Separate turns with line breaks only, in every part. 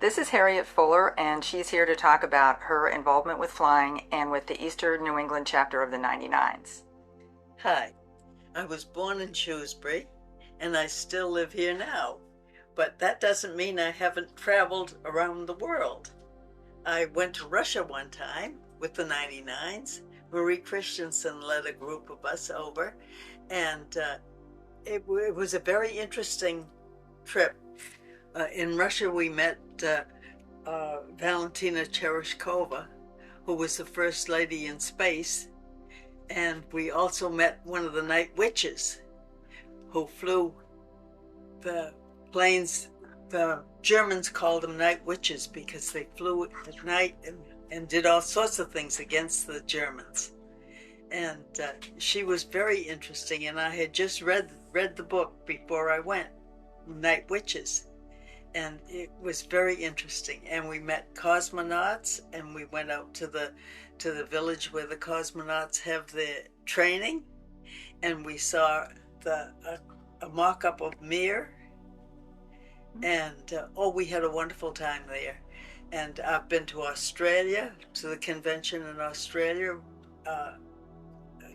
This is Harriet Fuller, and she's here to talk about her involvement with flying and with the Eastern New England chapter of the 99s.
Hi, I was born in Shrewsbury and I still live here now, but that doesn't mean I haven't traveled around the world. I went to Russia one time with the 99s. Marie Christensen led a group of us over, and it was a very interesting trip. In Russia, we met Valentina Tereshkova, who was the first lady in space, and we also met one of the night witches who flew the planes. The Germans called them night witches because they flew at night and did all sorts of things against the Germans. And she was very interesting, and I had just read the book before I went, Night Witches, and it was very interesting. And we met cosmonauts, and we went out to the village where the cosmonauts have their training, and we saw a mock-up of Mir, and we had a wonderful time there. And I've been to Australia, to the convention in Australia.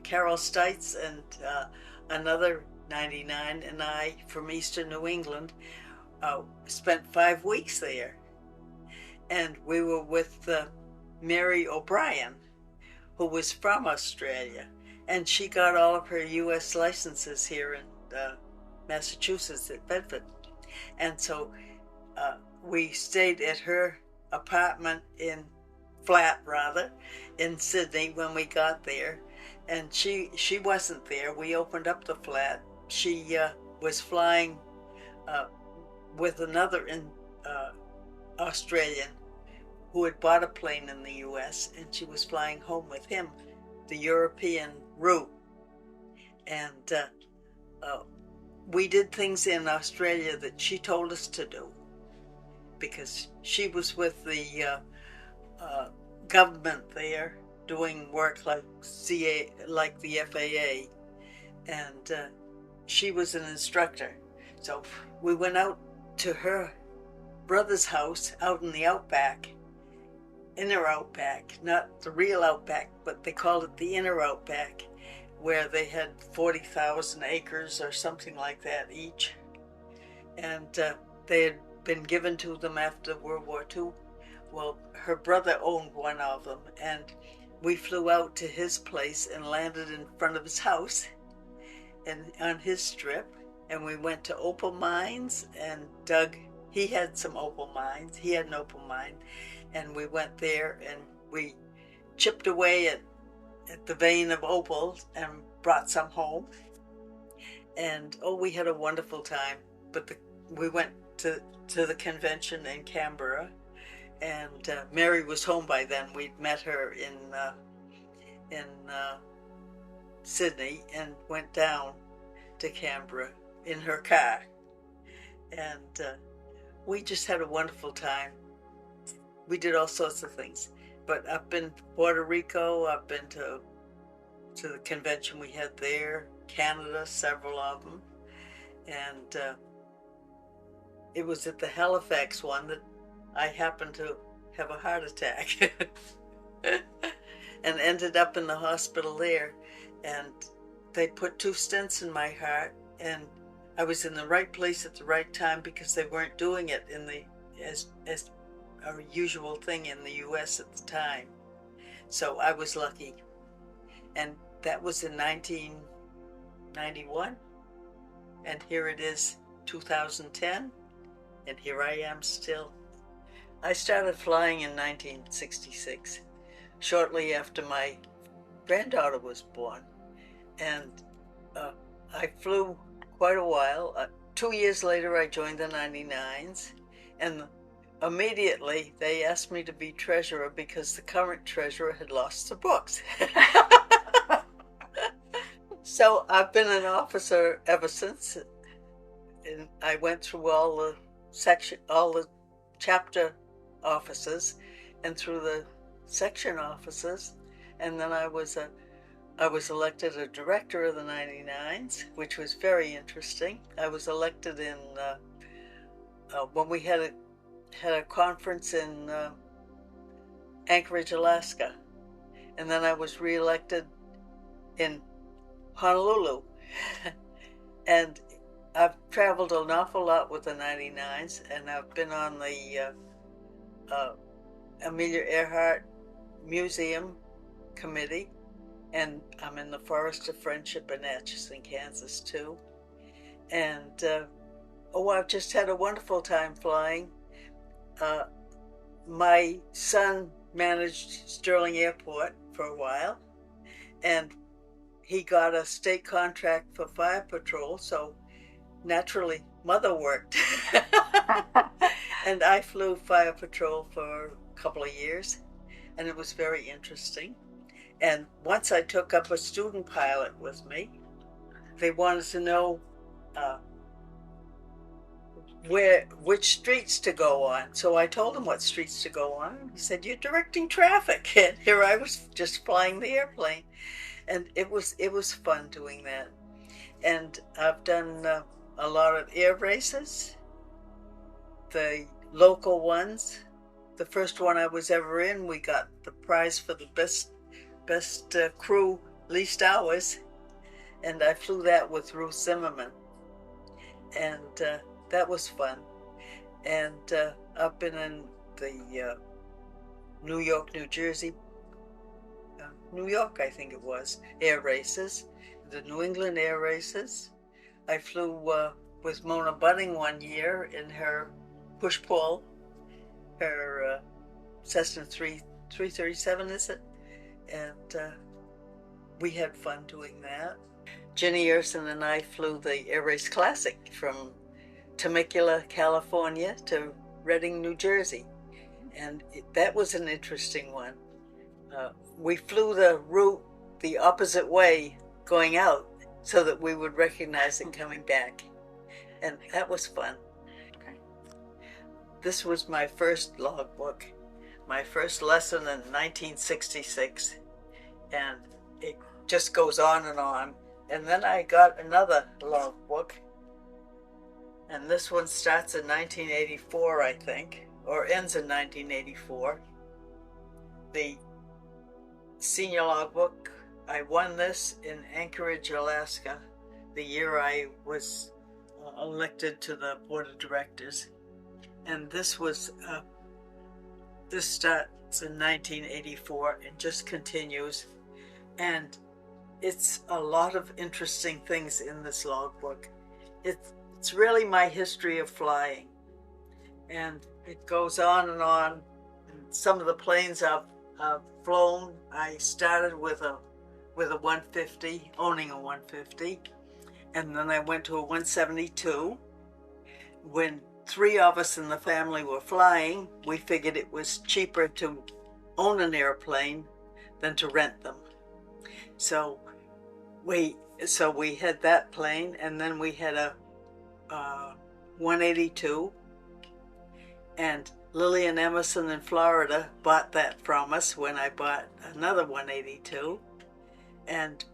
Carol Stites and another 99 and I from Eastern New England spent 5 weeks there. And we were with Mary O'Brien, who was from Australia. And she got all of her U.S. licenses here in Massachusetts at Bedford. And so we stayed at her apartment flat in Sydney when we got there. And she wasn't there. We opened up the flat. She was flying with another Australian who had bought a plane in the U.S., and she was flying home with him, the European route. And we did things in Australia that she told us to do because she was with the government there, doing work like the FAA, and she was an instructor. So we went out to her brother's house out in the outback, inner outback, not the real outback, but they called it the inner outback, where they had 40,000 acres or something like that each, and they had been given to them after World War II. Well, her brother owned one of them, and we flew out to his place and landed in front of his house and on his strip, and we went to opal mines and dug. He had some opal mines. He had an opal mine, and we went there and we chipped away at the vein of opal and brought some home. And we had a wonderful time. But we went to the convention in Canberra. And Mary was home by then. We'd met her in Sydney and went down to Canberra in her car. And we just had a wonderful time. We did all sorts of things. But I've been to Puerto Rico. I've been to the convention we had there, Canada, several of them. And it was at the Halifax one that I happened to have a heart attack and ended up in the hospital there. And they put 2 stents in my heart, and I was in the right place at the right time because they weren't doing it as a usual thing in the U.S. at the time. So I was lucky. And that was in 1991. And here it is, 2010. And here I am still. I started flying in 1966, shortly after my granddaughter was born. And I flew quite a while. 2 years later, I joined the 99s. And immediately, they asked me to be treasurer because the current treasurer had lost the books. So I've been an officer ever since. And I went through all the chapter offices and through the section offices, and then I was elected a director of the 99s, which was very interesting. I was elected in when we had had a conference in Anchorage, Alaska, and then I was reelected in Honolulu. And I've traveled an awful lot with the 99s, and I've been on the Amelia Earhart Museum Committee, and I'm in the Forest of Friendship in Atchison, Kansas, too. And I've just had a wonderful time flying. My son managed Sterling Airport for a while, and he got a state contract for fire patrol, so naturally mother worked. And I flew fire patrol for a couple of years, and it was very interesting. And once I took up a student pilot with me, they wanted to know which streets to go on. So I told him what streets to go on. He said, "You're directing traffic." And here I was just flying the airplane. And it was fun doing that. And I've done a lot of air races, the local ones. The first one I was ever in, we got the prize for the best crew, least hours, and I flew that with Ruth Zimmerman, and that was fun. And I've been in the New York, New Jersey, New York, I think it was, air races, the New England air races. I flew with Mona Bunning one year in her push-pull, her Cessna 337, is it? And we had fun doing that. Ginny Erson and I flew the Air Race Classic from Temecula, California to Reading, New Jersey. And that was an interesting one. We flew the route the opposite way going out so that we would recognize it coming back. And that was fun.
Okay.
This was my first logbook, my first lesson in 1966. And it just goes on and on. And then I got another logbook. And this one starts in 1984, I think, or ends in 1984. The senior logbook, I won this in Anchorage, Alaska, the year I was elected to the board of directors. And this starts in 1984 and just continues. And it's a lot of interesting things in this logbook. It's really my history of flying. And it goes on and on. And some of the planes I've flown, I started with a 150, owning a 150. And then I went to a 172. When 3 of us in the family were flying, we figured it was cheaper to own an airplane than to rent them. So we had that plane, and then we had a 182, and Lillian Emerson in Florida bought that from us when I bought another 182, and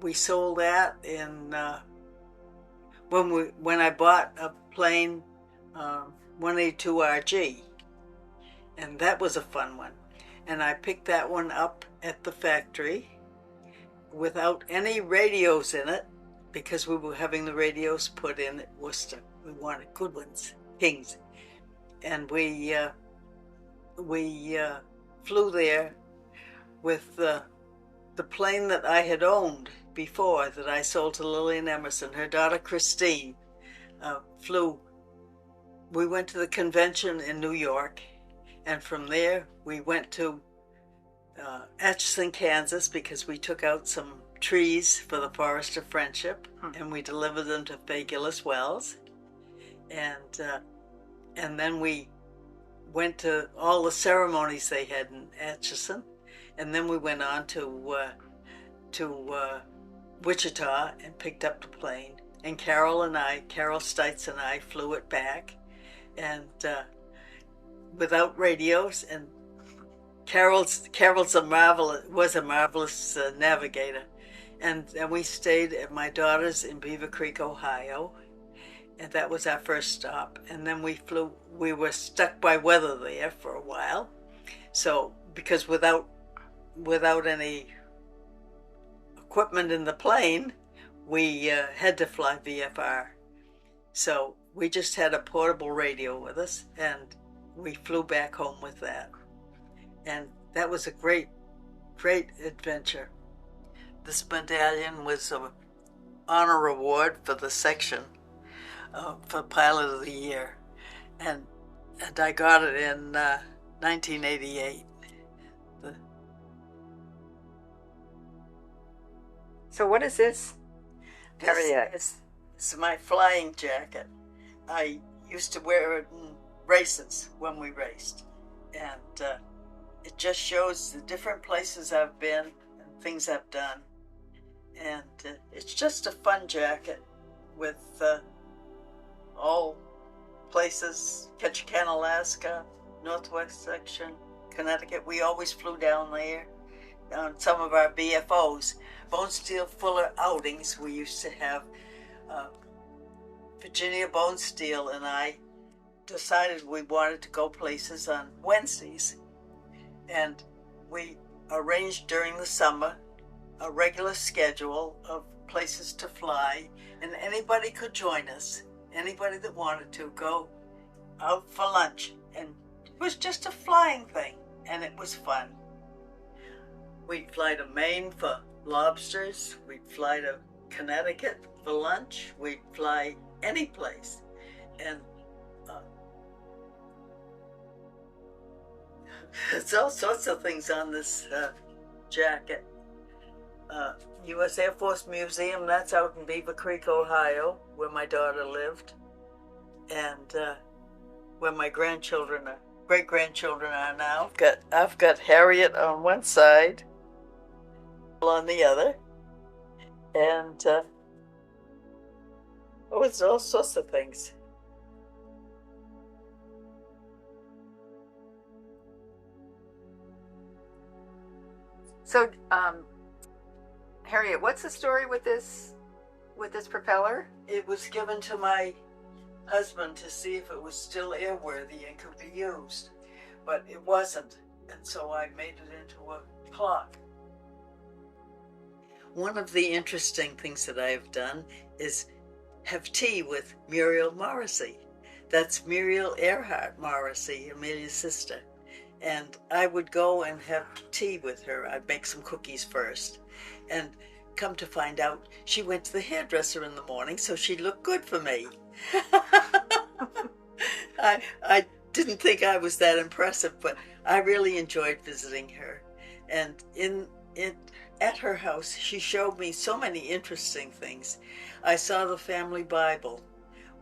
we sold that in when I bought a plane, 182 RG, and that was a fun one. And I picked that one up at the factory without any radios in it, because we were having the radios put in at Worcester. We wanted good ones, Kings. And we flew there with the plane that I had owned before, that I sold to Lillian Emerson. Her daughter Christine flew. We went to the convention in New York, and from there we went to Atchison, Kansas, because we took out some trees for the Forest of Friendship, and we delivered them to Fagulous Wells. And then we went to all the ceremonies they had in Atchison, and then we went on to Wichita and picked up the plane. And Carol Stites and I flew it back, and without radios. And Carol's was a marvelous navigator. And we stayed at my daughter's in Beaver Creek, Ohio. and that was our first stop. And then we were stuck by weather there for a while. So, because without any equipment in the plane, we had to fly VFR. So we just had a portable radio with us, and we flew back home with that. And that was a great adventure. This medallion was an honor award for the section for Pilot of the Year, and I got it in 1988.
So what is this, Harriet?
This is my flying jacket. I used to wear it in races when we raced, and it just shows the different places I've been and things I've done. And it's just a fun jacket with all places: Ketchikan, Alaska, Northwest Section, Connecticut. We always flew down there on some of our BFOs, Bone Steel Fuller outings. We used to have Virginia Bone Steel and I decided we wanted to go places on Wednesdays, and we arranged during the summer a regular schedule of places to fly, and anybody could join us. Anybody that wanted to go out for lunch, and it was just a flying thing, and it was fun. We'd fly to Maine for lobsters. We'd fly to Connecticut for lunch. We'd fly any place, and there's all sorts of things on this jacket. U.S. Air Force Museum, that's out in Beaver Creek, Ohio, where my daughter lived, and where my great-grandchildren are now. I've got Harriet on one side, on the other, and it's all sorts of things.
So, Harriet, what's the story with this propeller?
It was given to my husband to see if it was still airworthy and could be used, but it wasn't, and so I made it into a clock. One of the interesting things that I have done is have tea with Muriel Morrissey. That's Muriel Earhart Morrissey, Amelia's sister. And I would go and have tea with her. I'd make some cookies first. And come to find out, she went to the hairdresser in the morning, so she looked good for me. I didn't think I was that impressive, but I really enjoyed visiting her. And at her house, she showed me so many interesting things. I saw the family Bible,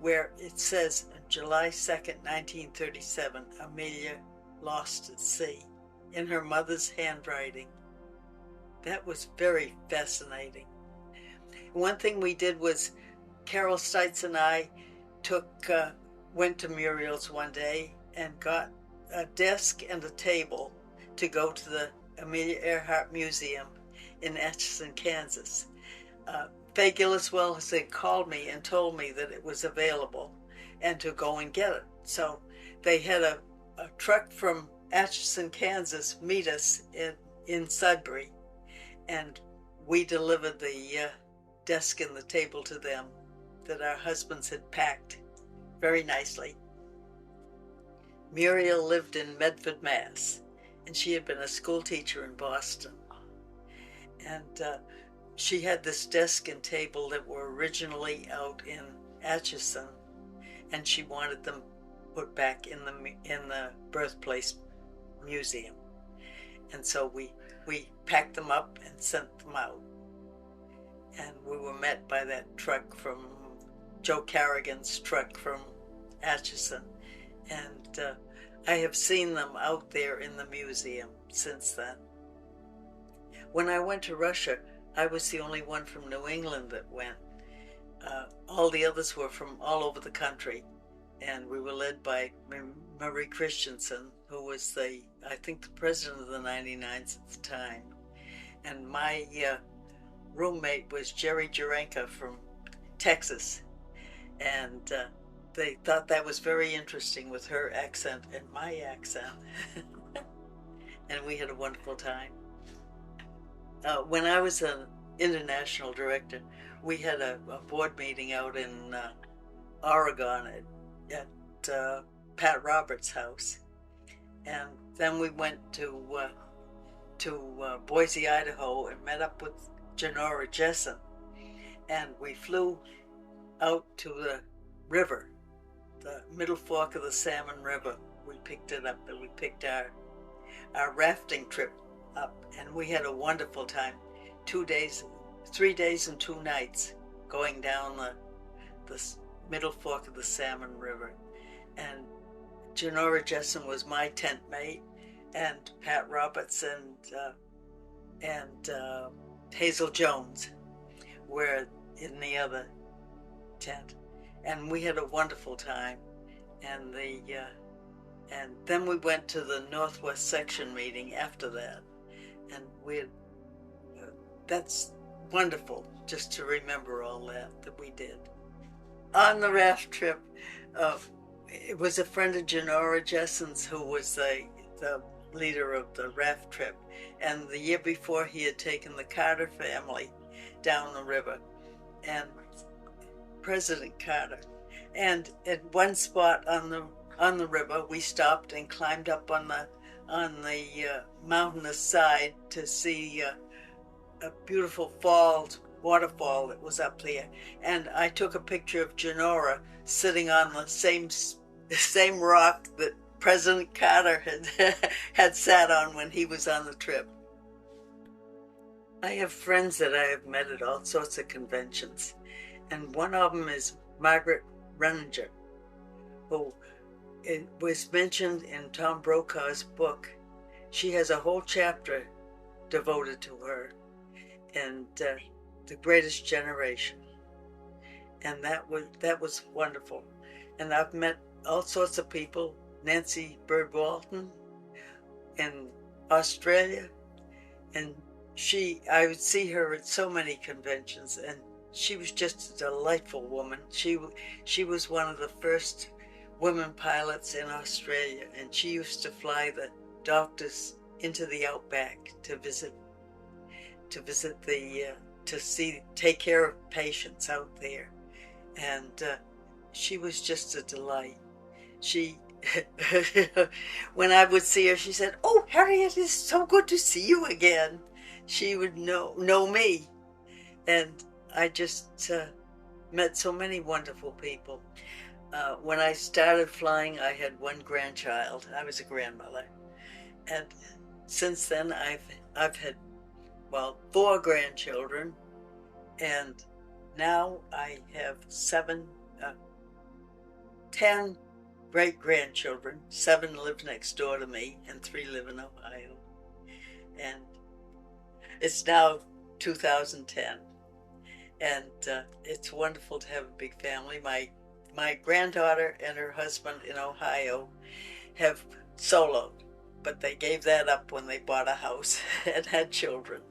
where it says, on July 2nd, 1937, Amelia lost at sea, in her mother's handwriting. That was very fascinating. One thing we did was, Carol Stites and I went to Muriel's one day and got a desk and a table to go to the Amelia Earhart Museum in Atchison, Kansas. Faye Gilliswell had called me and told me that it was available and to go and get it. So they had a truck from Atchison, Kansas meet us in Sudbury, and we delivered the desk and the table to them that our husbands had packed very nicely. Muriel lived in Medford, Mass, and she had been a school teacher in Boston. And she had this desk and table that were originally out in Atchison, and she wanted them put back in the birthplace museum. And so we packed them up and sent them out. And we were met by that truck from Joe Carrigan's truck from Atchison. And I have seen them out there in the museum since then. When I went to Russia, I was the only one from New England that went. All the others were from all over the country. And we were led by Marie Christensen, who was I think the president of the 99s at the time. And my roommate was Jerry Jurenka from Texas. and they thought that was very interesting with her accent and my accent. And we had a wonderful time. When I was an international director, we had a board meeting out in Oregon at Pat Roberts' house, and then we went to Boise, Idaho, and met up with Janora Jessen, and we flew out to the river, the Middle Fork of the Salmon River. We picked it up, and we picked our rafting trip up, and we had a wonderful time. 3 days and 2 nights going down the Middle Fork of the Salmon River. And Janora Jessen was my tent mate, and Pat Roberts and Hazel Jones were in the other tent, and we had a wonderful time. And then we went to the Northwest Section meeting after that, and that's wonderful just to remember all that we did. On the raft trip, it was a friend of Janora Jessen's who was the leader of the raft trip, and the year before he had taken the Carter family down the river, and President Carter. And at one spot on the river, we stopped and climbed up on the mountainous side to see a beautiful waterfall that was up there. And I took a picture of Janora sitting on the same rock that President Carter had sat on when he was on the trip. I have friends that I have met at all sorts of conventions, and one of them is Margaret Renninger, who it was mentioned in Tom Brokaw's book. She has a whole chapter devoted to her and The Greatest Generation, and that was wonderful. And I've met all sorts of people. Nancy Bird Walton in Australia, and I would see her at so many conventions, and she was just a delightful woman. She was one of the first women pilots in Australia, and she used to fly the doctors into the outback to take care of patients out there, and she was just a delight. When I would see her, she said, "Oh, Harriet, it's so good to see you again." She would know me, and I just met so many wonderful people. When I started flying, I had one grandchild. I was a grandmother, and since then I've had 4 grandchildren, and now I have 10 great-grandchildren. 7 live next door to me, and 3 live in Ohio. And it's now 2010, and it's wonderful to have a big family. My granddaughter and her husband in Ohio have soloed, but they gave that up when they bought a house and had children.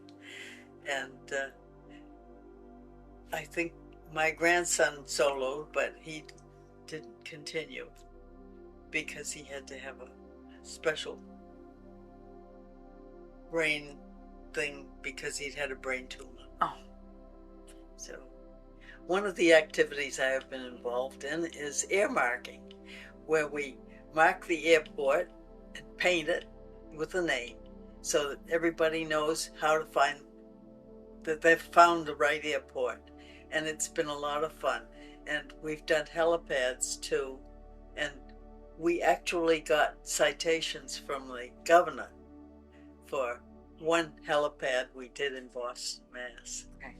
And I think my grandson soloed, but he didn't continue because he had to have a special brain thing because he'd had a brain tumor.
Oh.
So one of the activities I have been involved in is air marking, where we mark the airport and paint it with a name so that everybody knows how to find that they've found the right airport. And it's been a lot of fun. And we've done helipads too, and we actually got citations from the governor for one helipad we did in Boston, Mass.
Okay.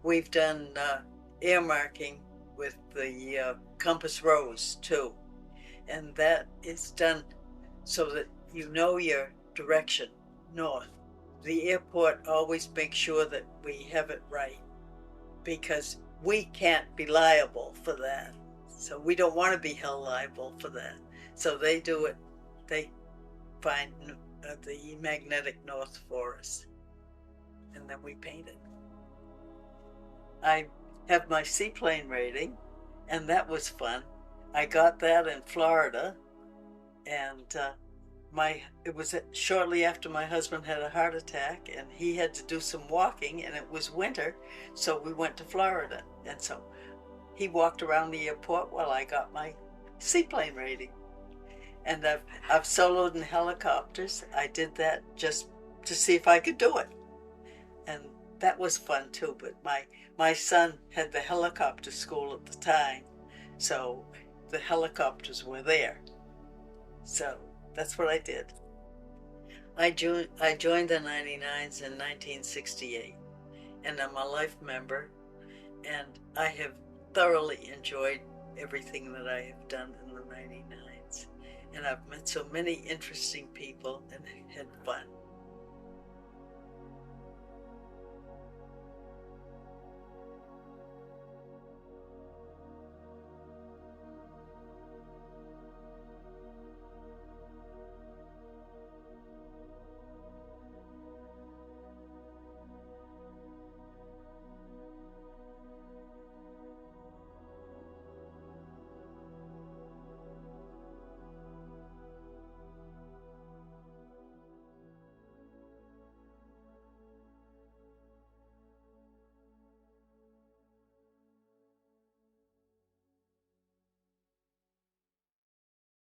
We've done air marking with the compass rose too, and that is done so that you know your direction north. The airport always makes sure that we have it right, because we can't be liable for that. So we don't want to be held liable for that. So they do it. They find the magnetic north for us, and then we paint it. I have my seaplane rating, and that was fun. I got that in Florida, and it was shortly after my husband had a heart attack, and he had to do some walking, and it was winter, so we went to Florida, and so he walked around the airport while I got my seaplane rating. And I've soloed in helicopters. I did that just to see if I could do it, and that was fun too. But my son had the helicopter school at the time, so the helicopters were there. So that's what I did. I joined the 99s in 1968, and I'm a life member, and I have thoroughly enjoyed everything that I have done in the 99s. And I've met so many interesting people and had fun.